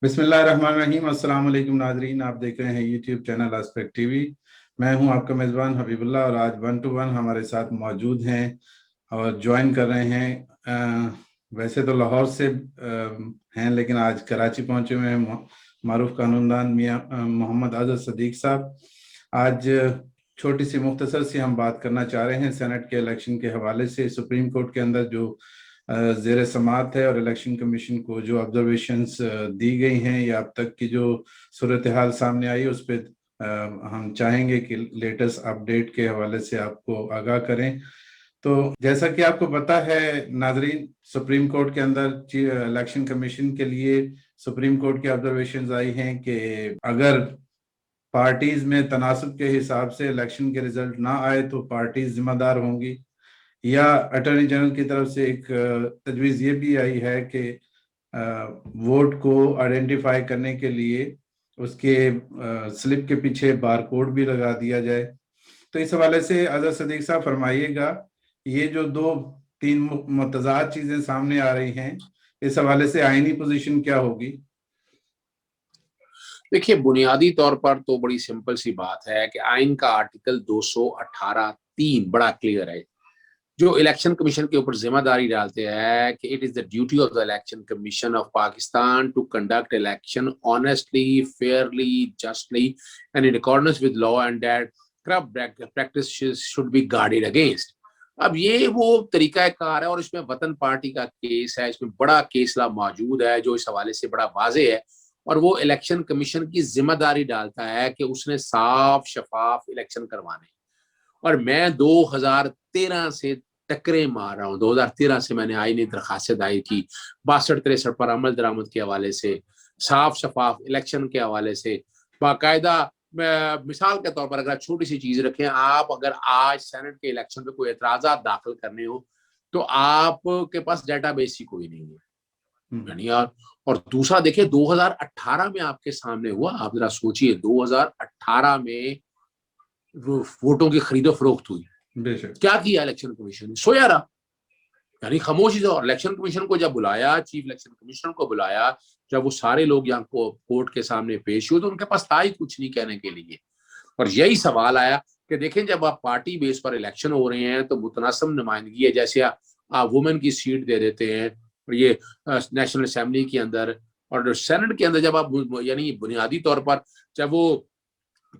بسم اللہ الرحمن الرحیم۔ السلام علیکم ناظرین، آپ دیکھ رہے ہیں YouTube channel aspect T V. میں ہوں آپ کا میزبان حبیب اللہ، اور آج 1 to 1 ہمارے ساتھ موجود ہیں اور جوائن کر رہے ہیں۔ ویسے تو لاہور سے ہیں، لیکن آج کراچی پہنچے ہوئے ہیں معروف قانون دان میاں محمد اظہر صدیق صاحب۔ آج چھوٹی سی مختصر سی ہم بات کرنا چاہ رہے ہیں سینٹ کے الیکشن کے حوالے سے۔ سپریم کورٹ کے اندر جو زیر سماعت ہے اور الیکشن کمیشن کو جو آبزرویشنز دی گئی ہیں یا اب تک کی جو صورتحال سامنے آئی، اس پہ ہم چاہیں گے کہ لیٹسٹ اپڈیٹ کے حوالے سے آپ کو آگاہ کریں۔ تو جیسا کہ آپ کو پتا ہے ناظرین، سپریم کورٹ کے اندر الیکشن کمیشن کے لیے سپریم کورٹ کی آبزرویشنز آئی ہیں کہ اگر پارٹیز میں تناسب کے حساب سے الیکشن کے رزلٹ نہ آئے تو پارٹیز ذمہ دار ہوں گی، یا اٹارنی جنرل کی طرف سے ایک تجویز یہ بھی آئی ہے کہ ووٹ کو آئیڈینٹیفائی کرنے کے لیے اس کے سلپ کے پیچھے بار کوڈ بھی لگا دیا جائے۔ تو اس حوالے سے اظہر صدیق صاحب فرمائیے گا، یہ جو تین متضاد چیزیں سامنے آ رہی ہیں، اس حوالے سے آئینی پوزیشن کیا ہوگی؟ دیکھیے، بنیادی طور پر تو بڑی سمپل سی بات ہے کہ آئین کا آرٹیکل 218(3) بڑا کلیئر ہے، جو الیکشن کمیشن کے اوپر ذمہ داری ڈالتے ہیں کہ it is the duty of the Election Commission of Pakistan to conduct election honestly, fairly, justly and in accordance with law, and that corrupt practice should be guarded against. اب یہ وہ طریقہ کار ہے، اور اس میں وطن پارٹی کا کیس ہے، اس میں بڑا کیسلا موجود ہے جو اس حوالے سے بڑا واضح ہے، اور وہ الیکشن کمیشن کی ذمہ داری ڈالتا ہے کہ اس نے صاف شفاف الیکشن کروانے۔ اور میں 2013 سے ٹکرے مار رہا ہوں، 2013 سے میں نے آئینی درخواست دائر کی 62-63 پر عمل درآمد کے حوالے سے، صاف شفاف الیکشن کے حوالے سے باقاعدہ۔ مثال کے طور پر اگر چھوٹی سی چیز رکھیں، آپ اگر آج سینٹ کے الیکشن پہ کوئی اعتراضات داخل کرنے ہو تو آپ کے پاس ڈیٹا بیس ہی کوئی نہیں ہے، یعنی اور دوسرا دیکھیں 2018 میں آپ کے سامنے ہوا، آپ ذرا سوچئے 2018 میں ووٹوں کی خرید و فروخت ہوئی، بے شک کیا کیا الیکشن کمیشن نے؟ سویا رہا، یعنی خاموشی سے۔ اور الیکشن کمیشن کو جب بلایا، چیف الیکشن کمیشنر کو بلایا، جب وہ سارے لوگ یہاں کو کورٹ کے سامنے پیش ہوئے تو ان کے پاس تھا ہی کچھ نہیں کہنے کے لیے۔ اور یہی سوال آیا کہ دیکھیں، جب آپ پارٹی بیس پر الیکشن ہو رہے ہیں تو متناسب نمائندگی ہے، جیسے آپ وومن کی سیٹ دے دیتے ہیں، اور یہ نیشنل اسمبلی کے اندر اور سینٹ کے اندر جب آپ یعنی بنیادی طور پر جب وہ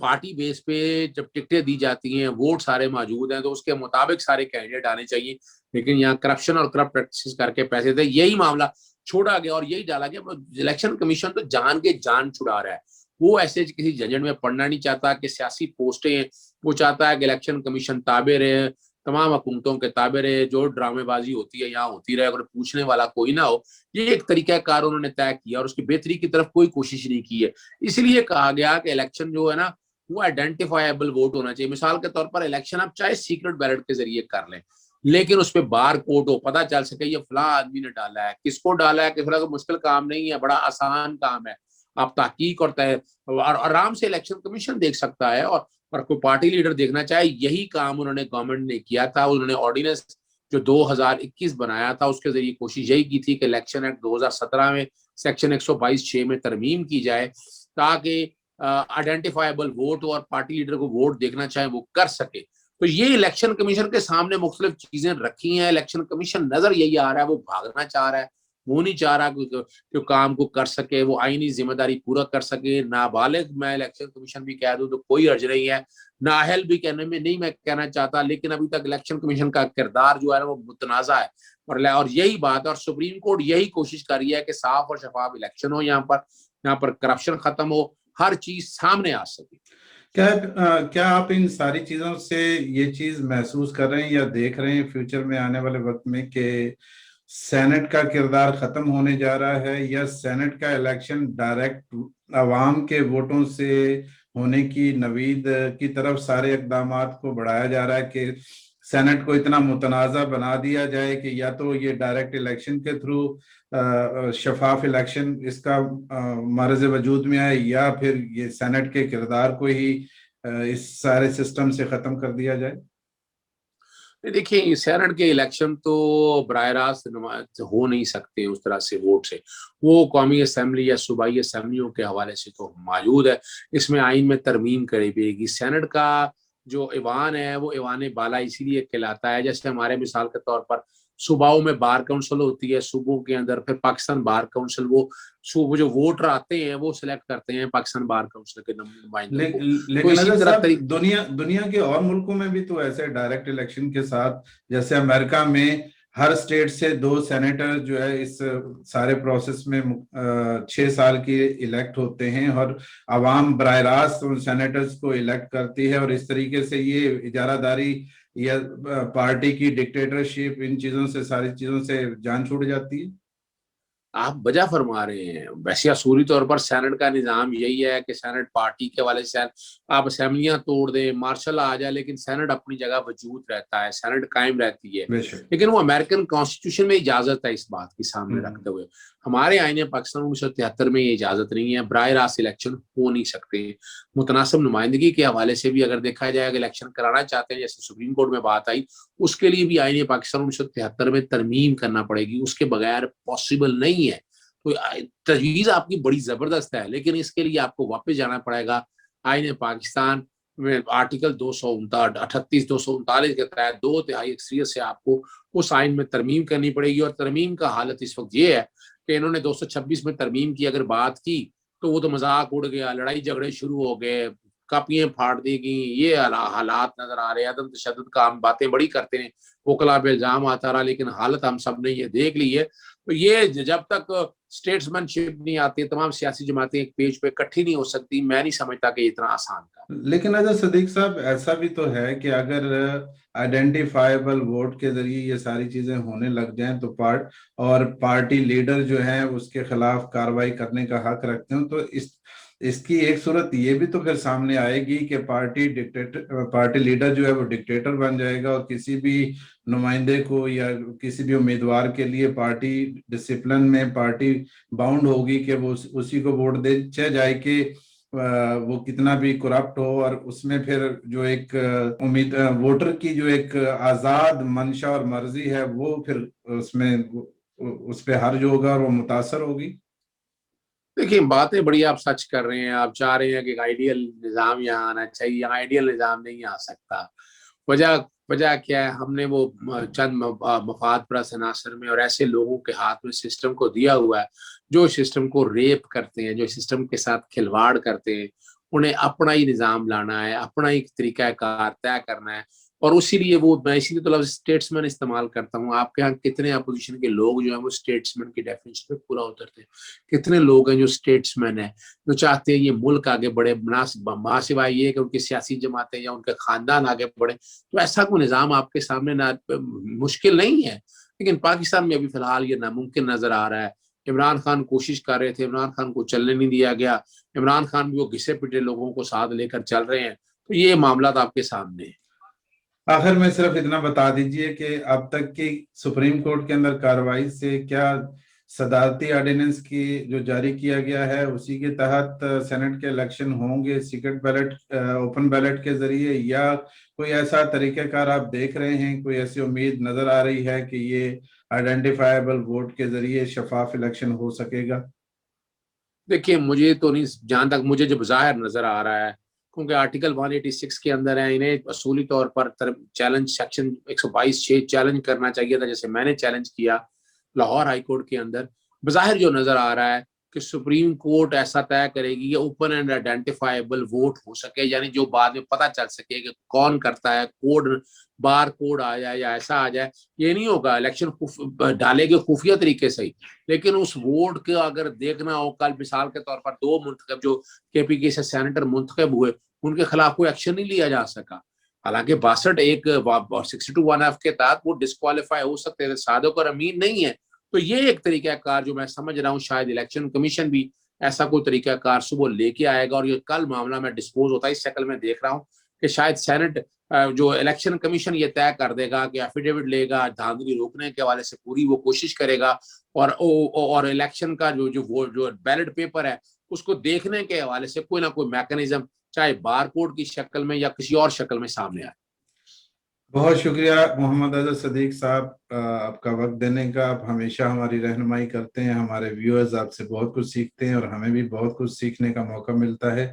پارٹی بیس پہ جب ٹکٹیں دی جاتی ہیں، ووٹ سارے موجود ہیں، تو اس کے مطابق سارے کینڈیڈیٹ آنے چاہیے، لیکن یہاں کرپشن اور کرپٹ پریکٹسز کر کے پیسے تھے، یہی معاملہ چھوڑا گیا اور یہی ڈالا گیا۔ الیکشن کمیشن تو جان کے جان چھڑا رہا ہے، وہ ایسے کسی جھنجھٹ میں پڑنا نہیں چاہتا کہ سیاسی پوسٹیں ہیں، وہ چاہتا ہے کہ الیکشن کمیشن تابع رہے، تمام حکومتوں کے تابع رہے، جو ڈرامے بازی ہوتی ہے یہاں ہوتی رہے، اگر پوچھنے والا کوئی نہ ہو۔ یہ ایک طریقہ کار انہوں نے طے کیا اور اس کی بہتری کی طرف کوئی کوشش نہیں کی ہے۔ اس لیے کہا گیا کہ الیکشن جو ہے نا، وہ آئیڈینٹیفائیبل ووٹ ہونا چاہیے۔ مثال کے طور پر الیکشن آپ چاہے سیکرٹ بیلٹ کے ذریعے کر لیں، لیکن اس پہ بار کوڈ ہو، پتہ چل سکے یہ فلاں آدمی نے ڈالا ہے، کس کو ڈالا ہے، کس طرح کا مشکل کام نہیں ہے، بڑا آسان کام ہے۔ آپ تحقیق اور آرام سے الیکشن کمیشن دیکھ سکتا ہے، اور کوئی پارٹی لیڈر دیکھنا چاہے۔ یہی کام انہوں نے گورنمنٹ نے کیا تھا، انہوں نے آرڈیننس جو 2021 بنایا تھا، اس کے ذریعے کوشش یہی کی تھی کہ الیکشن ایکٹ 2017 میں سیکشن 122(6) میں ترمیم کی جائے تاکہ آئیڈینٹیفائیبل ووٹ ہو اور پارٹی لیڈر کو ووٹ دیکھنا چاہے وہ کر سکے۔ تو یہ الیکشن کمیشن کے سامنے مختلف چیزیں رکھی ہیں، الیکشن کمیشن نظر یہی آ رہا ہے، وہ بھاگنا چاہ رہا ہے، وہ نہیں چاہ رہا کہ کام کو کر سکے، وہ آئینی ذمہ داری پورا کر سکے۔ نابالغ میں الیکشن کمیشن بھی کہہ دوں تو کوئی حرج نہیں ہے، نااہل بھی کہنے میں نہیں میں کہنا چاہتا، لیکن ابھی تک الیکشن کمیشن کا کردار جو ہے وہ متنازع ہے، اور یہی بات ہے، اور سپریم کورٹ یہی کوشش کر رہی ہے کہ صاف اور شفاف الیکشن ہو، یہاں پر کرپشن ختم ہو، ہر چیز سامنے آ سکے۔ کیا آپ ان ساری چیزوں سے یہ چیز محسوس کر رہے ہیں یا دیکھ رہے ہیں فیوچر میں آنے والے وقت میں کہ سینٹ کا کردار ختم ہونے جا رہا ہے، یا سینٹ کا الیکشن ڈائریکٹ عوام کے ووٹوں سے ہونے کی نوید کی طرف سارے اقدامات کو بڑھایا جا رہا ہے کہ سینٹ کو اتنا متنازع بنا دیا جائے کہ یا تو یہ ڈائریکٹ الیکشن کے تھرو شفاف الیکشن اس کا معرض وجود میں آئے، یا پھر یہ سینٹ کے کردار کو ہی اس سارے سسٹم سے ختم کر دیا جائے؟ देखिए सैनेट के इलेक्शन तो बराह रास्त हो नहीं सकते उस तरह से वोट से, वो कौमी असम्बली या सूबाई असम्बलियों के हवाले से तो मौजूद है। इसमें आइन में तरमीम करी जाएगी। सैनेट का जो ईवान है वो ईवान बाला इसीलिए कहलाता है, जैसे हमारे मिसाल के तौर पर सूबाओं में बार काउंसिल होती है, सूबों के अंदर फिर पाकिस्तान बार काउंसिल, वो जो वोटर आते हैं वो सिलेक्ट करते हैं पाकिस्तान बार काउंसिल के नुमाइंदों को। तो लेकिन इसी अजहर तरह साहब, दुनिया दुनिया के और मुल्कों में भी तो ऐसे डायरेक्ट इलेक्शन के साथ, जैसे अमेरिका में हर स्टेट से 2 सेनेटर जो है इस सारे प्रोसेस में 6 साल की इलेक्ट होते हैं, और आवाम बराह रास्त उन सेनेटर्स को इलेक्ट करती है, और इस तरीके से ये इजारादारी या पार्टी की डिक्टेटरशिप, इन चीजों से, सारी चीजों से जान छूट जाती है। आप वजह फरमा रहे हैं। वैसे असूली तौर पर सेनेट का निज़ाम यही है कि सेनेट पार्टी के वाले से आप असेंबलियां तोड़ दें, मार्शल आ जाए, लेकिन सेनेट अपनी जगह वजूद रहता है, सेनेट कायम रहती है। बेशक। लेकिन वो अमेरिकन कॉन्स्टिट्यूशन में इजाजत है इस बात की सामने रखते हुए। हमारे आईन पाकिस्तान 1973 में ये इजाजत नहीं है, बराह रास्त इलेक्शन हो नहीं सकते। मुतनासिब नुमाइंदगी के हवाले से भी अगर देखा जाए, अगर इलेक्शन कराना चाहते हैं, जैसे सुप्रीम कोर्ट में बात आई, उसके लिए भी आईन पाकिस्तान 1973 में तरमीम करना पड़ेगी, उसके बगैर पॉसिबल नहीं है। तो तजवीज आपकी बड़ी जबरदस्त है, लेकिन इसके लिए आपको वापस जाना पड़ेगा आईन पाकिस्तान में आर्टिकल 238 239 के तहत 2/3 अक्सरियत से आपको उस आइन में तरमीम करनी पड़ेगी। और तरमीम का हालत इस वक्त ये है कि इन्होंने 226 में तरमीम की अगर बात की तो वो तो मजाक उड़ गया, लड़ाई झगड़े शुरू हो गए, कापियां फाड़ दी गई, ये हालात नजर आ रहे हैं। अदम तशद्दुद का हम बातें बड़ी करते हैं, वकला पे इल्जाम आता रहा, लेकिन हालत हम सब ने ये देख ली है। तो ये जब तक स्टेट्समैनशिप नहीं आती, तमाम सियासी जमातें एक पेज पे इकट्ठी नहीं हो सकती, मैं नहीं समझता कि इतना आसान था। लेकिन अगर सदीक साहब, ऐसा भी तो है कि अगर आइडेंटिफाइबल वोट के जरिए ये सारी चीजें होने लग जाएं तो पार्टी लीडर जो है उसके खिलाफ कार्रवाई करने का हक रखते हो, तो इसकी एक सूरत ये भी तो फिर सामने आएगी कि पार्टी लीडर जो है वो डिक्टेटर बन जाएगा, और किसी भी नुमाइंदे को या किसी भी उम्मीदवार के लिए पार्टी डिसिप्लिन में पार्टी बाउंड होगी कि वो उसी को वोट दे, चाहे जाए कि वो कितना भी करप्ट हो, और उसमें फिर जो एक वोटर की जो एक आजाद मंशा और मर्जी है वो फिर उसमें उस पे हर्ज होगा और वो मुतासर होगी। देखिए बातें बड़ी आप सच कर रहे हैं, आप चाह रहे हैं कि आइडियल निज़ाम यहाँ आना चाहिए, यहाँ आइडियल निज़ाम नहीं आ सकता। वजह वजह क्या है, हमने वो चंद मफाद परस्त अनासर में और ऐसे लोगों के हाथ में सिस्टम को दिया हुआ है जो सिस्टम को रेप करते हैं, जो सिस्टम के साथ खिलवाड़ करते हैं। उन्हें अपना ही निज़ाम लाना है, अपना ही तरीका कार तय करना है। और उसीलिए वो, मैं इसीलिए तो लफ्ज़ स्टेट्समैन इस्तेमाल करता हूँ। आपके यहाँ कितने अपोजिशन के लोग जो हैं वो स्टेट्समैन की डेफिनेशन पे पूरा उतरते हैं? कितने लोग हैं जो स्टेट्समैन है, जो चाहते हैं ये मुल्क आगे बढ़े, सिवाय ये कि उनकी सियासी जमातें या उनके खानदान आगे बढ़े। तो ऐसा कोई निज़ाम आपके सामने ना मुश्किल नहीं है, लेकिन पाकिस्तान में अभी फिलहाल ये नामुमकिन नजर आ रहा है। इमरान खान कोशिश कर रहे थे, इमरान खान को चलने नहीं दिया गया, इमरान खान भी वो घिसे पिटे लोगों को साथ लेकर चल रहे हैं। तो ये मामला आपके सामने है। आखिर में सिर्फ इतना बता दीजिए कि अब तक की सुप्रीम कोर्ट के अंदर कार्रवाई से क्या सदारती ऑर्डिनेंस की जो जारी किया गया है उसी के तहत सेनेट के इलेक्शन होंगे सीक्रेट बैलेट, ओपन बैलेट के जरिए, या कोई ऐसा तरीक़ाकार आप देख रहे हैं, कोई ऐसी उम्मीद नजर आ रही है कि ये आइडेंटिफाइबल वोट के जरिए शफाफ इलेक्शन हो सकेगा? देखिए मुझे तो नहीं, जहां तक मुझे जो जाहिर नजर आ रहा है, क्योंकि आर्टिकल 186 के अंदर है, इन्हें असूली तौर पर चैलेंज सेक्शन 122(6) चैलेंज करना चाहिए था, जैसे मैंने चैलेंज किया लाहौर हाई कोर्ट के अंदर। बज़ाहिर जो नजर आ रहा है कि सुप्रीम कोर्ट ऐसा तय करेगी कि ओपन एंड आइडेंटिफाइबल वोट हो सके, यानी जो बाद में पता चल सके कि कौन करता है, कोड बार कोड आ जाए या ऐसा आ जाए। ये नहीं होगा इलेक्शन डालेंगे खुफिया तरीके से ही, लेकिन उस वोट को अगर देखना हो, कल मिसाल के तौर पर 2 मुंतखब जो केपीके से सेनेटर मुंतखब हुए, उनके खिलाफ कोई एक्शन नहीं लिया जा सका। हालांकि 62 एक 62(1)(f) के तहत वो डिस्क्वालीफाई हो सकते थे, सादक और अमीन नहीं है। तो ये एक तरीका कार जो मैं समझ रहा हूँ, शायद इलेक्शन कमीशन भी ऐसा कोई तरीका कार सुबह लेके आएगा, और ये कल मामला में डिस्पोज होता है। इस शक्ल में देख रहा हूँ कि शायद सेनेट जो इलेक्शन कमीशन ये तय कर देगा कि एफिडेविट लेगा, धांधली रोकने के हवाले से पूरी वो कोशिश करेगा, और इलेक्शन का जो बैलेट पेपर है उसको देखने के हवाले से कोई ना कोई मैकेनिज्म, चाहे बार कोड की शक्ल में या किसी और शक्ल में सामने आए। बहुत शुक्रिया मोहम्मद अजहर सदीक साहब, आपका वक्त देने का। आप हमेशा हमारी रहनुमाई करते हैं, हमारे व्यूअर्स आपसे बहुत कुछ सीखते हैं और हमें भी बहुत कुछ सीखने का मौका मिलता है।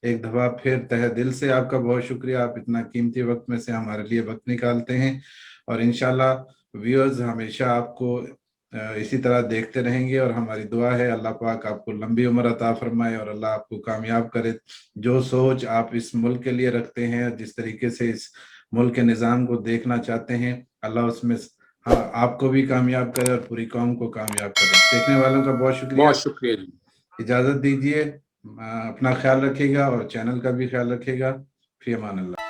एक दफा फिर तहे दिल से आपका बहुत शुक्रिया, आप इतना कीमती वक्त में से हमारे लिए वक्त निकालते हैं। और इंशाल्लाह व्यूअर्स हमेशा आपको इसी तरह देखते रहेंगे और हमारी दुआ है अल्लाह पाक आपको लंबी उम्र अता फरमाए और अल्लाह आपको कामयाब करे। जो सोच आप इस मुल्क के लिए रखते हैं, जिस तरीके से इस मुल्क के निज़ाम को देखना चाहते हैं, अल्लाह उसमें हाँ आपको भी कामयाब करे और पूरी कौम को कामयाब करे। देखने वालों का बहुत शुक्रिया। बहुत शुक्रिया जी। इजाज़त दीजिए, अपना ख्याल रखिएगा और चैनल का भी ख्याल रखिएगा। फी अमान अल्लाह।